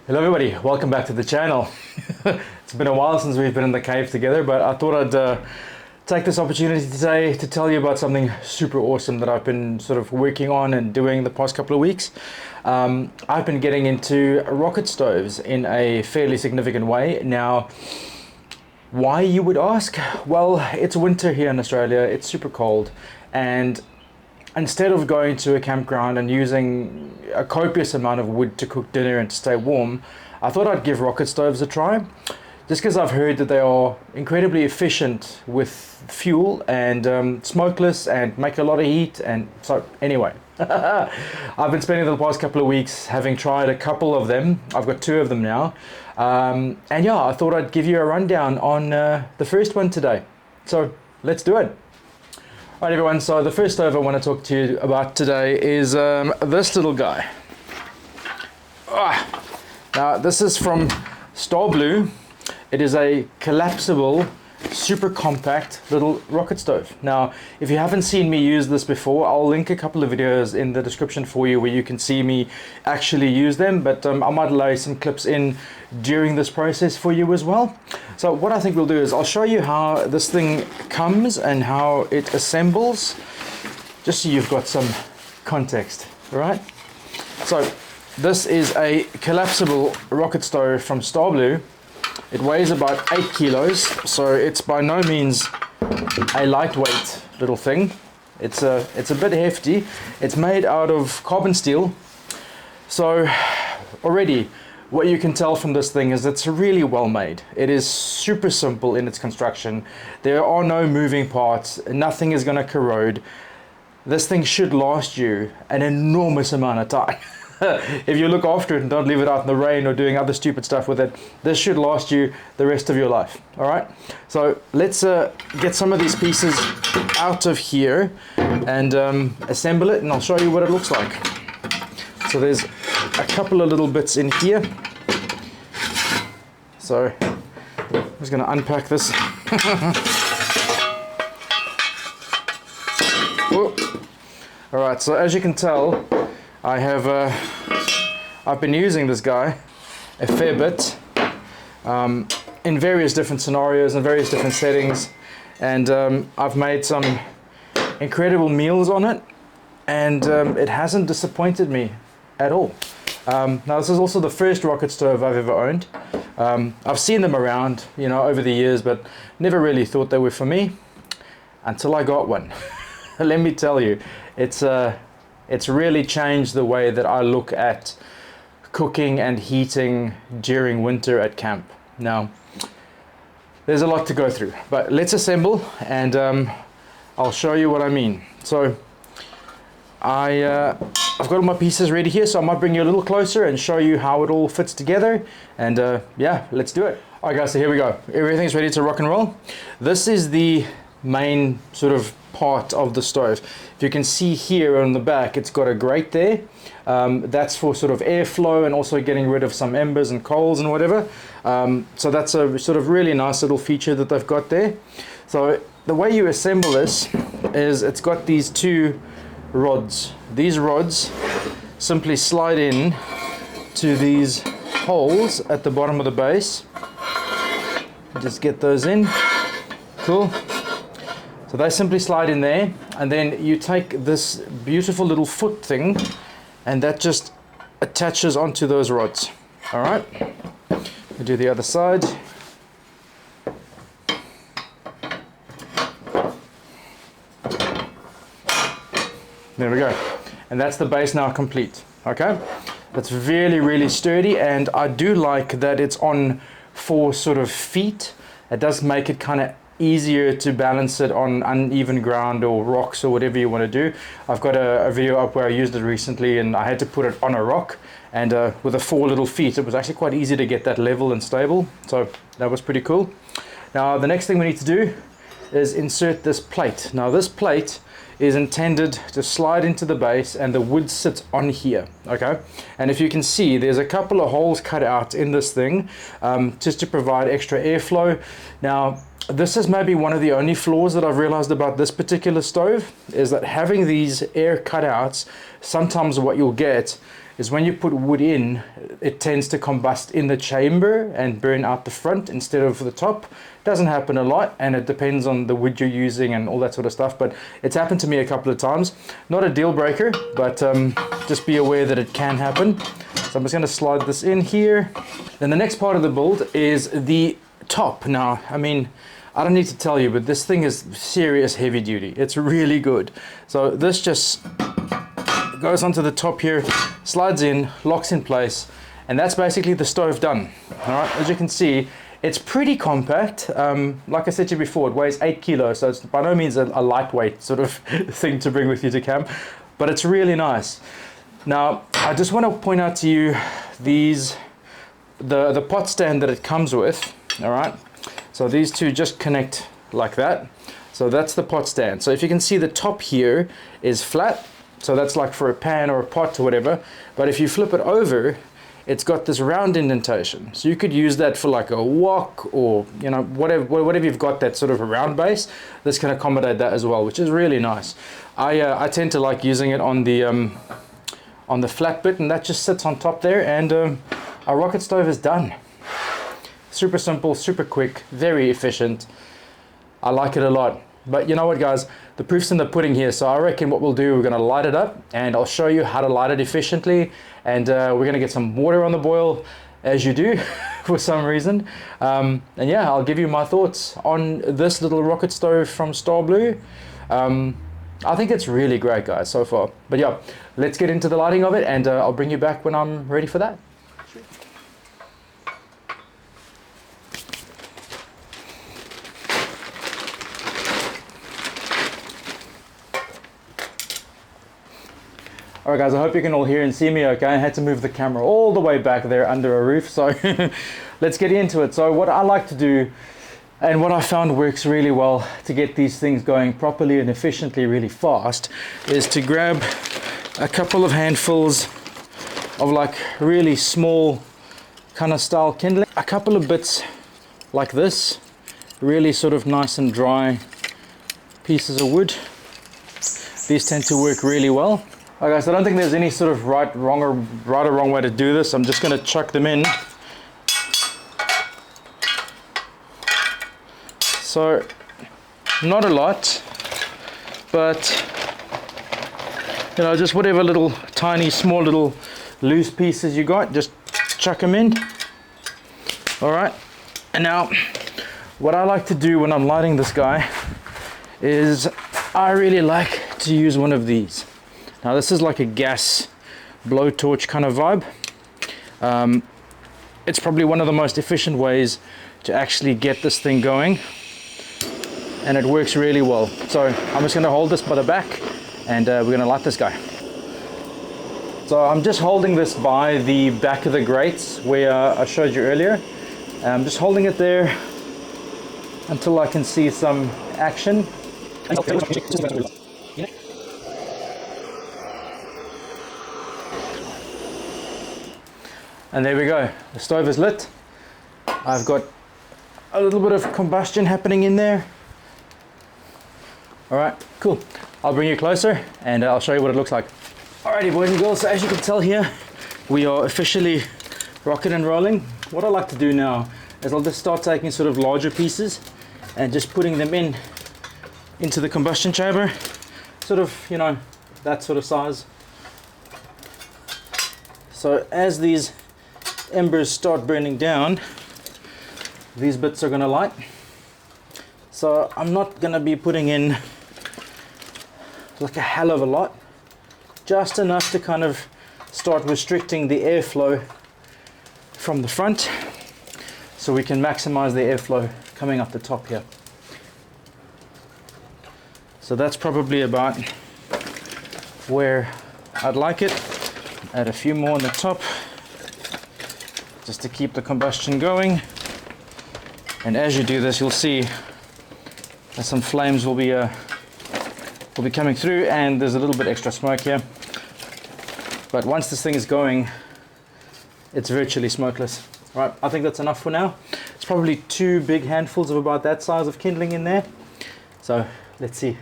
Hello everybody, welcome back to the channel. It's been a while since we've been in the cave together, but I thought I'd take this opportunity today to tell you about something super awesome that I've been sort of working on and doing the past couple of weeks. I've been getting into rocket stoves in a fairly significant way. Now, why, you would ask? Well, it's winter here in Australia, it's super cold, and instead of going to a campground and using a copious amount of wood to cook dinner and to stay warm, I thought I'd give rocket stoves a try. Just because I've heard that they are incredibly efficient with fuel and smokeless and make a lot of heat, and so anyway. I've been spending the past couple of weeks having tried a couple of them. I've got 2 of them now. And yeah, I thought I'd give you a rundown on the first one today. So let's do it. Alright everyone, so the first stove I want to talk to you about today is this little guy. Now this is from Starblue. It is a collapsible, super compact little rocket stove. Now, if you haven't seen me use this before, I'll link a couple of videos in the description for you where you can see me actually use them, but I might lay some clips in during this process for you as well. So what I think we'll do is I'll show you how this thing comes and how it assembles, just so you've got some context, all right? So this is a collapsible rocket stove from Starblue. It weighs about 8 kilos, so it's by no means a lightweight little thing. It's a bit hefty. It's made out of carbon steel. So already what you can tell from this thing is it's really well made. It is super simple in its construction. There are no moving parts. Nothing is going to corrode. This thing should last you an enormous amount of time. If you look after it and don't leave it out in the rain or doing other stupid stuff with it, this should last you the rest of your life. All right, so let's get some of these pieces out of here and assemble it, and I'll show you what it looks like. So there's a couple of little bits in here, so I'm just going to unpack this. All right, so as you can tell, I've been using this guy a fair bit in various different scenarios and various different settings, and I've made some incredible meals on it, and it hasn't disappointed me at all. Now this is also the first rocket stove I've ever owned. I've seen them around, you know, over the years, but never really thought they were for me until I got one. Let me tell you, it's really changed the way that I look at cooking and heating during winter at camp. Now, there's a lot to go through, but let's assemble and I'll show you what I mean. So I've got all my pieces ready here, so I might bring you a little closer and show you how it all fits together, and yeah, let's do it. All right guys, so here we go. Everything's ready to rock and roll. This is the main sort of part of the stove. If you can see here on the back, it's got a grate there. That's for sort of airflow and also getting rid of some embers and coals and whatever. So that's a sort of really nice little feature that they've got there. So the way you assemble this is it's got these 2 rods. These rods simply slide in to these holes at the bottom of the base. Just get those in. Cool. So they simply slide in there, and then you take this beautiful little foot thing and that just attaches onto those rods. All right, we'll do the other side. There we go, and that's the base now complete. Okay, that's really, really sturdy, and I do like that it's on 4 sort of feet. It does make it kind of easier to balance it on uneven ground or rocks or whatever you want to do. I've got a video up where I used it recently, and I had to put it on a rock, and with the 4 little feet it was actually quite easy to get that level and stable, so that was pretty cool. Now the next thing we need to do is insert this plate. Now this plate is intended to slide into the base, and the wood sits on here, okay? And if you can see, there's a couple of holes cut out in this thing just to provide extra airflow. Now this is maybe one of the only flaws that I've realized about this particular stove, is that having these air cutouts, sometimes what you'll get is when you put wood in, it tends to combust in the chamber and burn out the front instead of the top. Doesn't happen a lot, and it depends on the wood you're using and all that sort of stuff, but it's happened to me a couple of times. Not a deal breaker, but just be aware that it can happen. So I'm just going to slide this in here. Then the next part of the build is the top. Now, I mean, I don't need to tell you, but this thing is serious heavy duty. It's really good. So this just goes onto the top here, slides in, locks in place, and that's basically the stove done. All right, as you can see, it's pretty compact. Like I said to you before, it weighs 8 kilos, so it's by no means a lightweight sort of thing to bring with you to camp, but it's really nice. Now, I just want to point out to you the pot stand that it comes with. All right, so these two just connect like that. So that's the pot stand. So if you can see, the top here is flat, so that's like for a pan or a pot or whatever. But if you flip it over, it's got this round indentation. So you could use that for like a wok, or you know, whatever you've got that sort of a round base. This can accommodate that as well, which is really nice. I tend to like using it on the flat bit, and that just sits on top there, and our rocket stove is done. Super simple, super quick, very efficient. I like it a lot. But you know what, guys, the proof's in the pudding here. So I reckon what we'll do, we're going to light it up, and I'll show you how to light it efficiently, and we're going to get some water on the boil, as you do for some reason, and yeah, I'll give you my thoughts on this little rocket stove from Starblue. I think it's really great, guys, so far. But yeah, let's get into the lighting of it, and I'll bring you back when I'm ready for that. Alright guys, I hope you can all hear and see me okay. I had to move the camera all the way back there under a roof, so let's get into it. So what I like to do, and what I found works really well to get these things going properly and efficiently really fast, is to grab a couple of handfuls of like really small kind of style kindling. A couple of bits like this, really sort of nice and dry pieces of wood. These tend to work really well. Okay, guys, I don't think there's any sort of right or wrong way to do this. I'm just going to chuck them in. So, not a lot, but you know, just whatever little tiny, small little loose pieces you got, just chuck them in. All right, and now what I like to do when I'm lighting this guy is I really like to use one of these. Now this is like a gas blowtorch kind of vibe. It's probably one of the most efficient ways to actually get this thing going, and it works really well. So I'm just going to hold this by the back, and we're going to light this guy. So I'm just holding this by the back of the grates where I showed you earlier. I'm just holding it there until I can see some action. And there we go, the stove is lit. I've got a little bit of combustion happening in there. All right, cool. I'll bring you closer and I'll show you what it looks like. Alrighty, boys and girls, so as you can tell here, we are officially rocking and rolling. What I like to do now is I'll just start taking sort of larger pieces and just putting them into the combustion chamber, sort of, you know, that sort of size. So as these embers start burning down, these bits are going to light. So I'm not going to be putting in like a hell of a lot, just enough to kind of start restricting the airflow from the front, so we can maximize the airflow coming up the top here. So that's probably about where I'd like it. Add a few more on the top, just to keep the combustion going. And as you do this, you'll see that some flames will be coming through, and there's a little bit extra smoke here. But once this thing is going, it's virtually smokeless. All right, I think that's enough for now. It's probably 2 big handfuls of about that size of kindling in there. So let's see.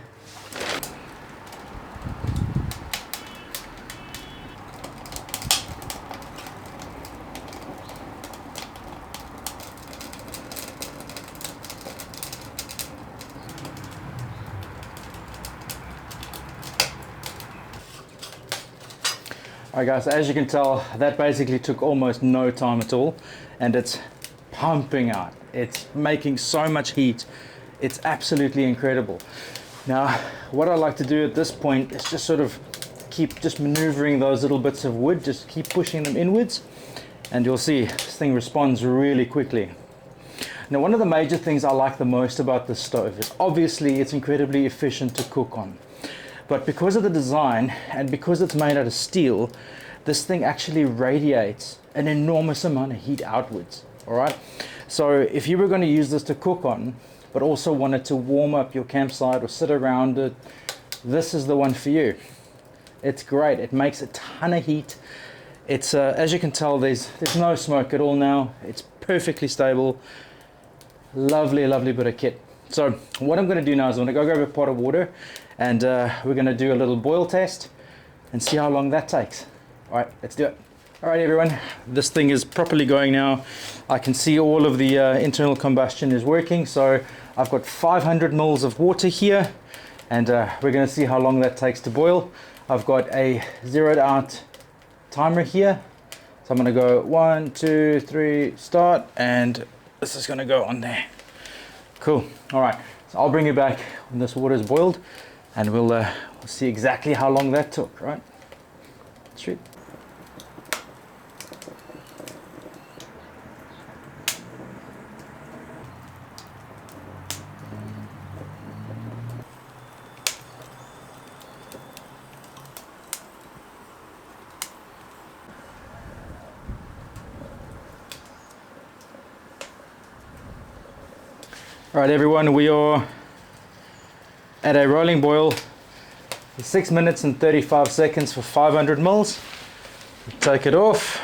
Alright guys, so as you can tell, that basically took almost no time at all, and it's pumping out. It's making so much heat. It's absolutely incredible. Now, what I like to do at this point is just sort of keep just maneuvering those little bits of wood, just keep pushing them inwards, and you'll see this thing responds really quickly. Now, one of the major things I like the most about this stove is obviously it's incredibly efficient to cook on. But because of the design and because it's made out of steel, this thing actually radiates an enormous amount of heat outwards. All right. So if you were going to use this to cook on, but also wanted to warm up your campsite or sit around it, this is the one for you. It's great. It makes a ton of heat. It's as you can tell, there's no smoke at all now. It's perfectly stable. Lovely, lovely bit of kit. So what I'm going to do now is I'm going to go grab a pot of water, and we're going to do a little boil test and see how long that takes. All right, let's do it. All right, everyone, this thing is properly going now. I can see all of the internal combustion is working. So I've got 500 mils of water here, and we're going to see how long that takes to boil. I've got a zeroed out timer here. So I'm going to go 1, 2, 3, start, and this is going to go on there. Cool. All right, so I'll bring you back when this water is boiled, and we'll see exactly how long that took, right? Shoot. All right, everyone, we are at a rolling boil, 6 minutes and 35 seconds for 500 mils. Take it off.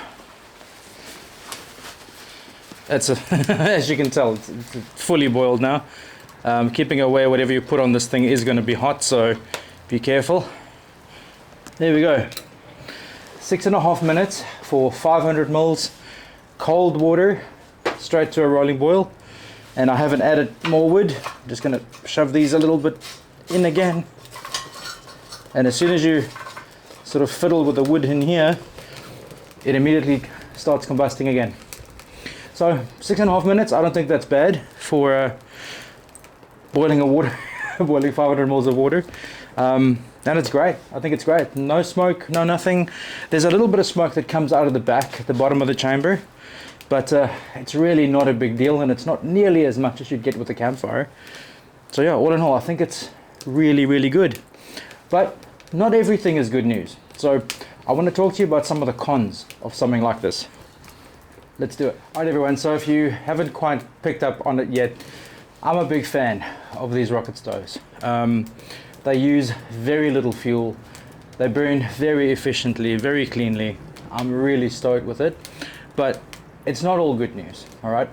It's as you can tell, it's fully boiled now. Keeping away whatever you put on this thing is going to be hot, so be careful. There we go. 6.5 minutes for 500 mils cold water, straight to a rolling boil. And I haven't added more wood. I'm just going to shove these a little bit in again. And as soon as you sort of fiddle with the wood in here, it immediately starts combusting again. So 6.5 minutes, I don't think that's bad for boiling a water, boiling 500 mils of water. And it's great. I think it's great. No smoke, no nothing. There's a little bit of smoke that comes out of the back at the bottom of the chamber. But it's really not a big deal, and it's not nearly as much as you'd get with a campfire. So yeah, all in all, I think it's really, really good. But not everything is good news. So I want to talk to you about some of the cons of something like this. Let's do it. All right, everyone, so if you haven't quite picked up on it yet, I'm a big fan of these rocket stoves. They use very little fuel. They burn very efficiently, very cleanly. I'm really stoked with it. But it's not all good news, all right?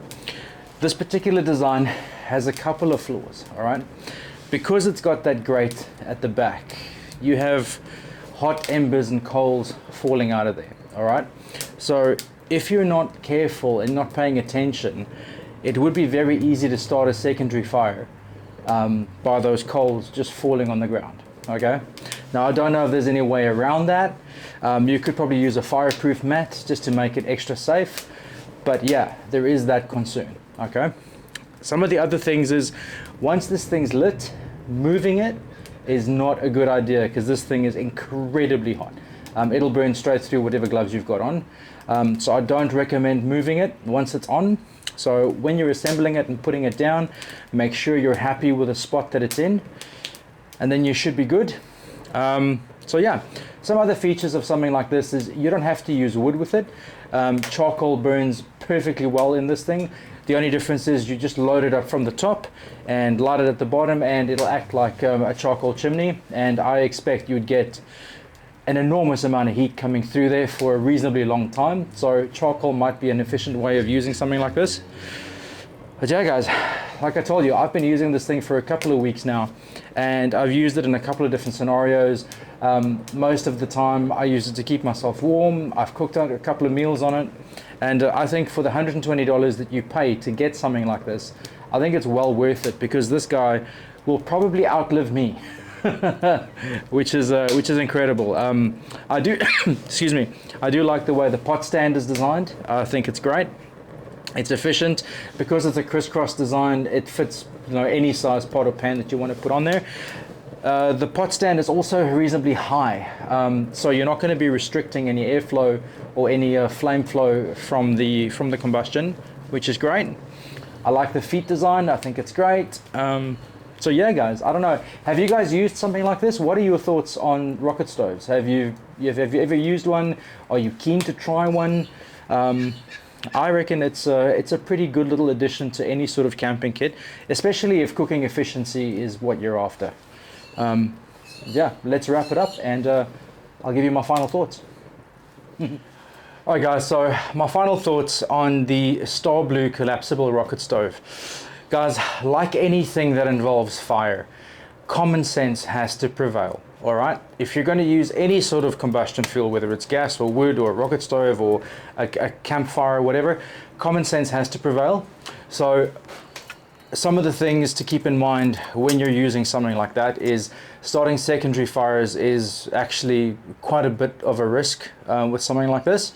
This particular design has a couple of flaws, all right? Because it's got that grate at the back, you have hot embers and coals falling out of there, all right? So if you're not careful and not paying attention, it would be very easy to start a secondary fire by those coals just falling on the ground, okay? Now, I don't know if there's any way around that. You could probably use a fireproof mat just to make it extra safe. But yeah, there is that concern, okay? Some of the other things is, once this thing's lit, moving it is not a good idea because this thing is incredibly hot. It'll burn straight through whatever gloves you've got on. So I don't recommend moving it once it's on. So when you're assembling it and putting it down, make sure you're happy with the spot that it's in, and then you should be good. So yeah, some other features of something like this is you don't have to use wood with it. Charcoal burns perfectly well in this thing. The only difference is you just load it up from the top and light it at the bottom, and it'll act like a charcoal chimney, and I expect you'd get an enormous amount of heat coming through there for a reasonably long time. So charcoal might be an efficient way of using something like this. But yeah guys, like I told you, I've been using this thing for a couple of weeks now, and I've used it in a couple of different scenarios. Most of the time I use it to keep myself warm. I've cooked out a couple of meals on it, and I think for the $120 that you pay to get something like this, I think it's well worth it, because this guy will probably outlive me. which is incredible. I do, excuse me, I do like the way the pot stand is designed. I think it's great. It's efficient because it's a crisscross design. It fits, you know, any size pot or pan that you want to put on there. The pot stand is also reasonably high, so you're not going to be restricting any airflow or any flame flow from the combustion, which is great. I like the feet design. I think it's great. So yeah, guys, I don't know. Have you guys used something like this? What are your thoughts on rocket stoves? Have you ever used one? Are you keen to try one? I reckon it's a pretty good little addition to any sort of camping kit, especially if cooking efficiency is what you're after. Yeah, let's wrap it up, and I'll give you my final thoughts. Alright guys, so my final thoughts on the Starblue collapsible rocket stove. Guys, like anything that involves fire, common sense has to prevail. Alright, if you're going to use any sort of combustion fuel, whether it's gas or wood or a rocket stove or a campfire or whatever, common sense has to prevail. So some of the things to keep in mind when you're using something like that is starting secondary fires is actually quite a bit of a risk with something like this,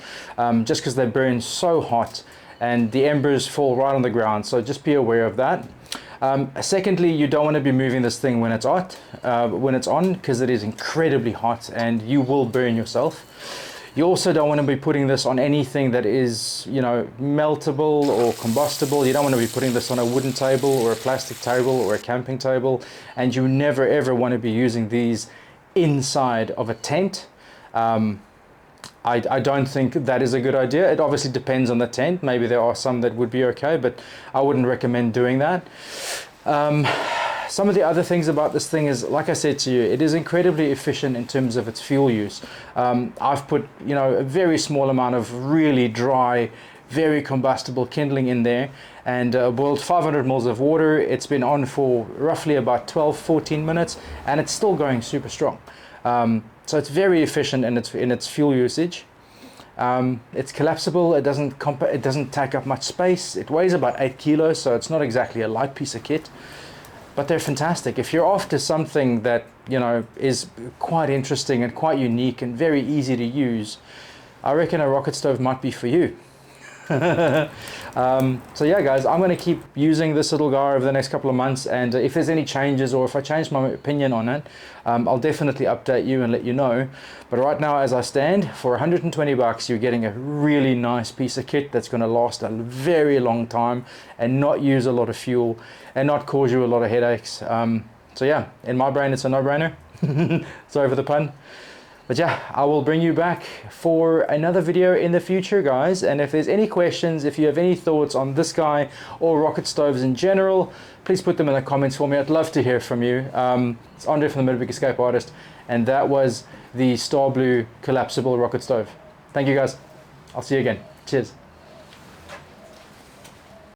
just because they burn so hot and the embers fall right on the ground, so just be aware of that. Secondly, you don't want to be moving this thing when it's hot, when it's on, because it is incredibly hot and you will burn yourself. You also don't want to be putting this on anything that is, you know, meltable or combustible. You don't want to be putting this on a wooden table or a plastic table or a camping table, and you never ever want to be using these inside of a tent. I don't think that is a good idea. It obviously depends on the tent. Maybe there are some that would be okay, but I wouldn't recommend doing that. Some of the other things about this thing is, like I said to you, it is incredibly efficient in terms of its fuel use. I've put, you know, a very small amount of really dry, very combustible kindling in there, and boiled 500 mils of water. It's been on for roughly about 12-14 minutes, and it's still going super strong. So it's very efficient in its fuel usage. It's collapsible. It doesn't take up much space. It weighs about 8 kilos, so it's not exactly a light piece of kit. But they're fantastic. If you're after something that, you know, is quite interesting and quite unique and very easy to use, I reckon a rocket stove might be for you. So yeah, guys, I'm going to keep using this little guy over the next couple of months, and if there's any changes or if I change my opinion on it, I'll definitely update you and let you know. But right now, as I stand, for 120 bucks, you're getting a really nice piece of kit that's going to last a very long time and not use a lot of fuel and not cause you a lot of headaches. So yeah, in my brain, it's a no-brainer. Sorry for the pun. But yeah, I will bring you back for another video in the future, guys. And if there's any questions, if you have any thoughts on this guy or rocket stoves in general, please put them in the comments for me. I'd love to hear from you. It's Andre from the Motorbike Escape Artist, and that was the Starblue collapsible rocket stove. Thank you, guys. I'll see you again. Cheers.